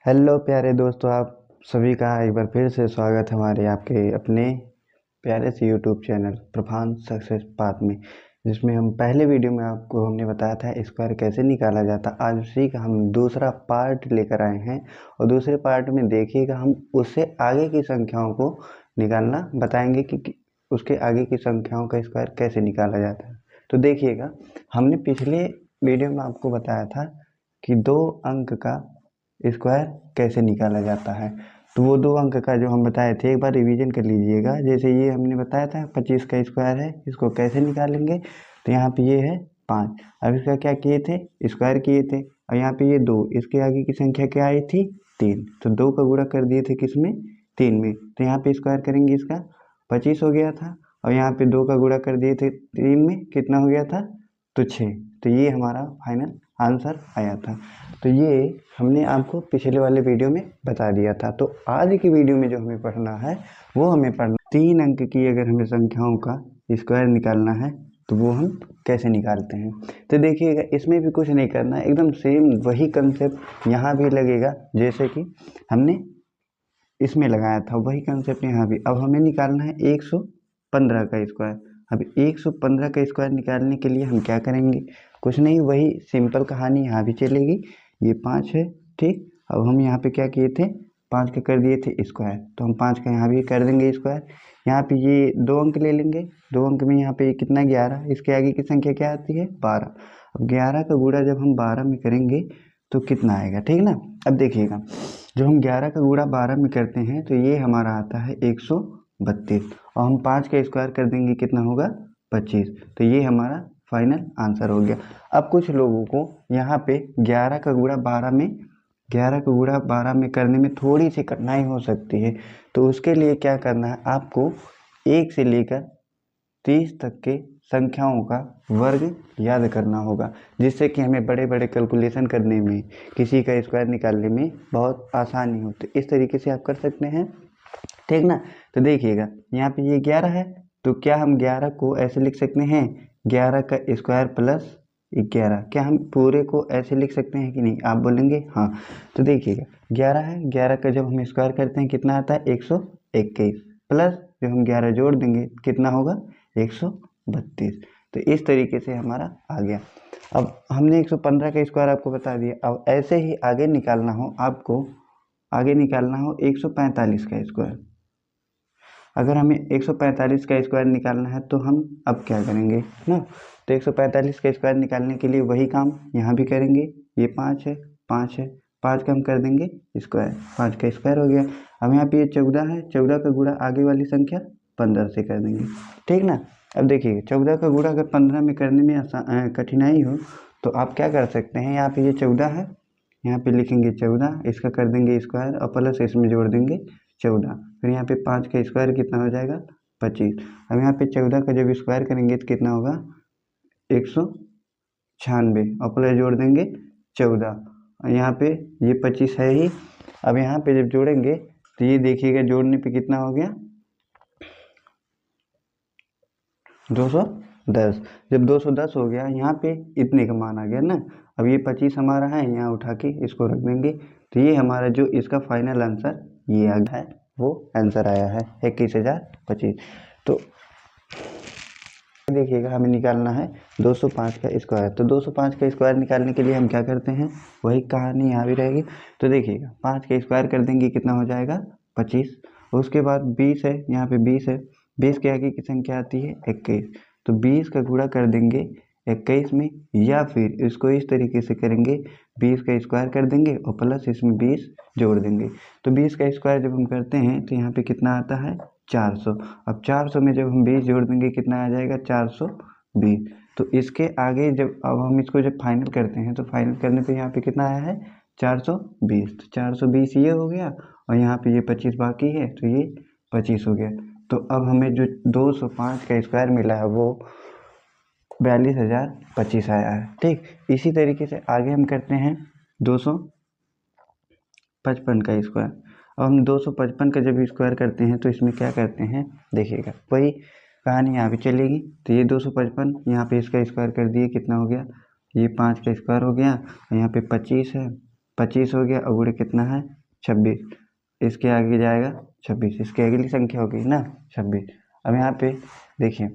Hello प्यारे दोस्तों, आप सभी का एक बार फिर से स्वागत है हमारे आपके अपने प्यारे से यूट्यूब चैनल प्रफान सक्सेस पाथ में, जिसमें हम पहले वीडियो में आपको हमने बताया था स्क्वायर कैसे निकाला जाता। आज उसी का हम दूसरा पार्ट लेकर आए हैं और दूसरे पार्ट में देखिएगा हम उससे आगे की संख्याओं को निकालना बताएंगे कि उसके आगे की संख्याओं का स्क्वायर कैसे निकाला जाता है। तो देखिएगा, हमने पिछले वीडियो में आपको बताया था कि 2 अंक का स्क्वायर कैसे निकाला जाता है। तो वो 2 अंक का जो हम बताए थे, एक बार रिवीजन कर लीजिएगा। जैसे ये हमने बताया था 25 का स्क्वायर है, इसको कैसे निकालेंगे। तो यहाँ पे ये है 5, अब इसका क्या किए थे, स्क्वायर किए थे। और यहाँ पे ये 2, इसके आगे की संख्या क्या आई थी, 3। तो 2 का गुणा कर दिए थे किसमें, 3 में। तो यहाँ पे स्क्वायर करेंगे, इसका 25 हो गया था। और यहाँ पे 2 का गुणा कर दिए थे 3 में, कितना हो गया था, तो 6। तो ये हमारा फाइनल आंसर आया था। तो ये हमने आपको पिछले वाले वीडियो में बता दिया था। तो आज की वीडियो में जो हमें पढ़ना है, वो हमें पढ़ना 3 अंक की अगर हमें संख्याओं का स्क्वायर निकालना है तो वो हम कैसे निकालते हैं। तो देखिएगा, इसमें भी कुछ नहीं करना है, एकदम सेम वही कंसेप्ट यहाँ भी लगेगा जैसे कि हमने इसमें लगाया था, वही कंसेप्ट यहाँ भी। अब हमें निकालना है 115 का स्क्वायर। अब 115 का स्क्वायर निकालने के लिए हम क्या करेंगे, कुछ नहीं, वही सिंपल कहानी यहाँ भी चलेगी। ये 5 है, ठीक। अब हम यहाँ पे क्या किए थे, 5 का कर दिए थे स्क्वायर, तो हम 5 का यहाँ भी कर देंगे स्क्वायर। यहाँ पे ये 2 अंक ले लेंगे, 2 अंक में यहाँ पे कितना 11, इसके आगे की संख्या क्या आती है, 12। अब 11 का गुणा जब हम 12 में करेंगे तो कितना आएगा, ठीक ना। अब देखिएगा, जब हम 11 का गुणा 12 में करते हैं तो ये हमारा आता है 132, और हम 5 का स्क्वायर कर देंगे, कितना होगा, 25। तो ये हमारा फाइनल आंसर हो गया। अब कुछ लोगों को यहाँ पे 11 का गुणा 12 में 11 का गुणा 12 में करने में थोड़ी सी कठिनाई हो सकती है। तो उसके लिए क्या करना है, आपको 1 से लेकर 30 तक के संख्याओं का वर्ग याद करना होगा, जिससे कि हमें बड़े बड़े कैलकुलेशन करने में, किसी का स्क्वायर निकालने में बहुत आसानी होती है। इस तरीके से आप कर सकते हैं, ठीक ना। तो देखिएगा, यहाँ पे ये 11 है, तो क्या हम 11 को ऐसे लिख सकते हैं, 11 का स्क्वायर प्लस 11, क्या हम पूरे को ऐसे लिख सकते हैं कि नहीं, आप बोलेंगे हाँ। तो देखिएगा, 11 है, 11 का जब हम स्क्वायर करते हैं कितना आता है, 121, प्लस जब हम 11 जोड़ देंगे कितना होगा, 132। तो इस तरीके से हमारा आ गया। अब हमने 115 का स्क्वायर आपको बता दिया। अब ऐसे ही आगे निकालना हो आपको, आगे निकालना हो 145 का स्क्वायर। अगर हमें 145 का स्क्वायर निकालना है तो हम अब क्या करेंगे ना। तो 145 का स्क्वायर निकालने के लिए वही काम यहाँ भी करेंगे। ये 5 है, 5 है, 5 का हम कर देंगे स्क्वायर, 5 का स्क्वायर हो गया। अब यहाँ पे ये 14 है, 14 का गुणा आगे वाली संख्या 15 से कर देंगे, ठीक ना। अब देखिए, 14 का गुणा अगर 15 में करने में कठिनाई हो तो आप क्या कर सकते हैं, यहाँ पे ये 14 है, यहाँ पे लिखेंगे 14, इसका कर देंगे स्क्वायर और प्लस इसमें जोड़ देंगे 14। फिर यहाँ पे 5 का स्क्वायर कितना हो जाएगा, 25। अब यहाँ पे 14 का जब स्क्वायर करेंगे तो कितना होगा, 196, और प्लस जोड़ देंगे 14। और यहाँ पे ये 25 है ही। अब यहाँ पे जब जोड़ेंगे तो ये देखिएगा, जोड़ने पे कितना हो गया, 210। जब 210 हो गया, यहाँ पे इतने का मान आ गया ना। अब ये 25 हमारा है, यहाँ उठा के इसको रख देंगे। तो ये हमारा जो इसका फाइनल आंसर ये आ गया है, वो आंसर आया है 21,025। तो देखिएगा, हमें निकालना है 205 का स्क्वायर। तो 205 का स्क्वायर निकालने के लिए हम क्या करते हैं, वही कहानी यहाँ भी रहेगी। तो देखिएगा, 5 का स्क्वायर कर देंगे, कितना हो जाएगा, 25। उसके बाद 20 है, यहाँ पे 20 है, 20 के आगे की संख्या आती है 21। तो 20 का गुणा कर देंगे 21 में, या फिर इसको इस तरीके से करेंगे, 20 का स्क्वायर कर देंगे और प्लस इसमें 20 जोड़ देंगे। तो 20 का स्क्वायर जब हम करते हैं तो यहाँ पे कितना आता है, 400। अब 400 में जब हम 20 जोड़ देंगे कितना आ जाएगा, 420। तो इसके आगे जब अब हम इसको जब फाइनल करते हैं तो फाइनल करने पे यहाँ पे कितना आया है, 420। तो 420 ये हो गया, और यहाँ पे ये 25 बाकी है, तो ये 25 हो गया। तो अब हमें जो 205 का स्क्वायर मिला है वो 42,025 आया है, ठीक। इसी तरीके से आगे हम करते हैं 255 का स्क्वायर। अब हम 255 का जब स्क्वायर करते हैं तो इसमें क्या करते हैं, देखिएगा वही कहानी यहाँ भी चलेगी। तो ये 255, यहाँ पे इसका स्क्वायर कर दिए, कितना हो गया, ये 5 का स्क्वायर हो गया, और यहाँ पे 25 है, 25 हो गया और गुणे कितना है 26, इसके आगे जाएगा 26, इसके अगली संख्या होगी ना 26। अब यहाँ पे देखिए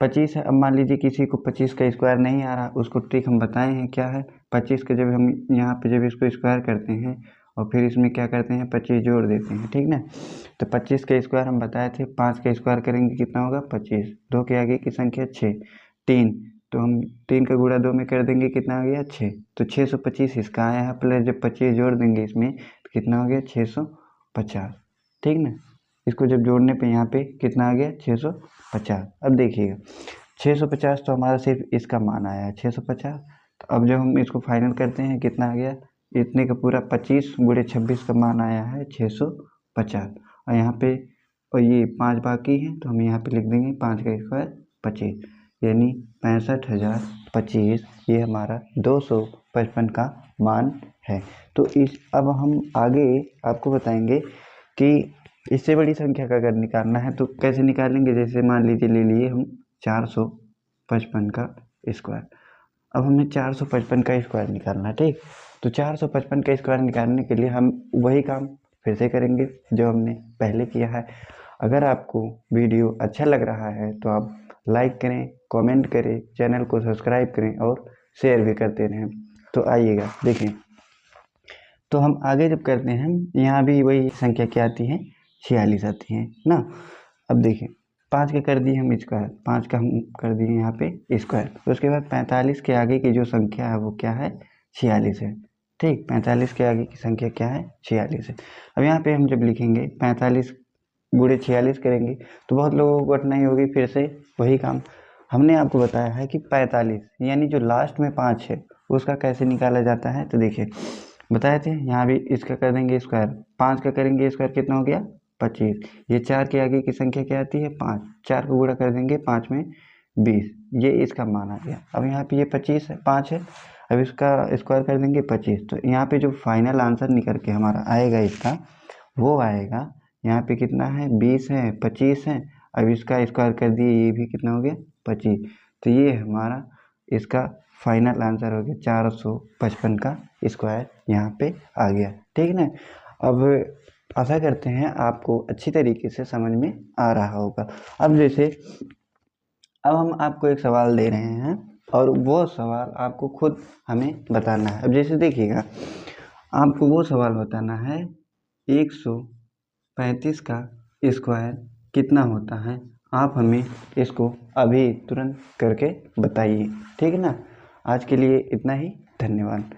25 है। अब मान लीजिए किसी को 25 का स्क्वायर नहीं आ रहा, उसको ट्रिक हम बताए हैं क्या है। 25 का जब हम यहाँ पे जब इसको स्क्वायर करते हैं और फिर इसमें क्या करते हैं 25 जोड़ देते हैं, ठीक ना। तो 25 का स्क्वायर हम बताए थे, 5 का स्क्वायर करेंगे कितना होगा 25, 2 के आगे की संख्या 6, 3 तो हम 3 का गुणा 2 में कर देंगे कितना आ गया 6, तो 625 इसका आया है। प्लस जब 25 जोड़ देंगे इसमें तो कितना हो गया 650, ठीक ना। इसको जब जोड़ने पे यहाँ पे कितना आ गया 650। अब देखिएगा 650 तो हमारा सिर्फ इसका मान आया है 650। तो अब जब हम इसको फाइनल करते हैं कितना आ गया, इतने का पूरा 25 गुणे 26 का मान आया है 650। और यहाँ पे और ये 5 बाकी है तो हम यहाँ पे लिख देंगे 5 का स्क्वायर 25, यानी 65,025 ये हमारा 255 का मान है। तो इस अब हम आगे आपको बताएंगे कि इससे बड़ी संख्या का अगर निकालना है तो कैसे निकालेंगे। जैसे मान लीजिए ले लिए हम 455 का स्क्वायर, अब हमें 455 का स्क्वायर निकालना है, ठीक। तो 455 का स्क्वायर निकालने के लिए हम वही काम फिर से करेंगे जो हमने पहले किया है। अगर आपको वीडियो अच्छा लग रहा है तो आप लाइक करें, कमेंट करें, चैनल को सब्सक्राइब करें और शेयर भी करते रहें। तो आइएगा देखें, तो हम आगे जब करते हैं यहाँ भी वही संख्या क्या आती है 46 आती है ना। अब देखिए 5 का कर दिए हम स्क्वायर, 5 का हम कर दिए यहाँ पे स्क्वायर, तो उसके बाद 45 के आगे की जो संख्या है वो क्या है 46 है, ठीक। 45 के आगे की संख्या क्या है 46 है। अब यहाँ पे हम जब लिखेंगे 45 गुणे 46 करेंगे तो बहुत लोगों को कठिनाई होगी, फिर से वही काम हमने आपको बताया है कि 45 यानी जो लास्ट में 5 है उसका कैसे निकाला जाता है। तो देखिए बताए थे, यहाँ भी इसका कर देंगे स्क्वायर, 5 का करेंगे स्क्वायर कितना हो गया 25, ये 4 के आगे की संख्या क्या आती है 5, 4 को गुणा कर देंगे 5 में 20, ये इसका मान आ गया। अब यहाँ पे ये 25 है 5 है, अब इसका स्क्वायर कर देंगे 25, तो यहाँ पे जो फाइनल आंसर निकल के हमारा आएगा इसका वो आएगा, यहाँ पे कितना है 20 है 25 है, अब इसका स्क्वायर कर दिए ये भी कितना हो गया 25, तो ये हमारा इसका फाइनल आंसर हो गया 455 का स्क्वायर यहाँ पे आ गया, ठीक ना। अब आशा करते हैं आपको अच्छी तरीके से समझ में आ रहा होगा। अब जैसे अब हम आपको एक सवाल दे रहे हैं और वो सवाल आपको खुद हमें बताना है। अब जैसे देखिएगा आपको वो सवाल बताना है 135 का स्क्वायर कितना होता है, आप हमें इसको अभी तुरंत करके बताइए, ठीक है ना। आज के लिए इतना ही, धन्यवाद।